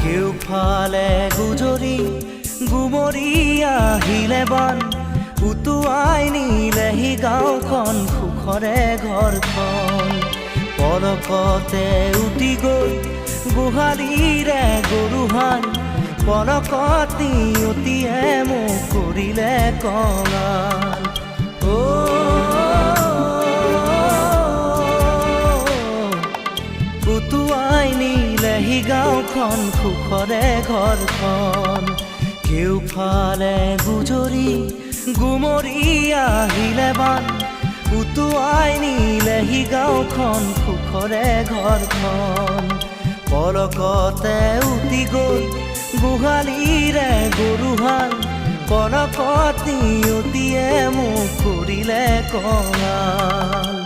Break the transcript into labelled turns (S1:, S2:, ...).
S1: কেউফালে গুজৰি গুমৰি আহিলে বান উটুৱাই নিলেহি গাঁওখন সুখৰে ঘৰখন পলকতে উটি গ'ল গোহালিৰে গৰুহাল পলকত নিয়তিয়ে মোক কৰিলে কঙাল উটুৱাই নিলেহি গাঁওখন সুখৰে ঘৰখন কেউফালে গুজৰি গুমৰি আহিলে বান উটুৱাই নিলেহি গাঁওখন সুখৰে ঘৰখন পলকতে উটি গ'ল গোহালিৰে গৰুহাল পলকত নিয়তিয়ে মোক কৰিলে কঙাল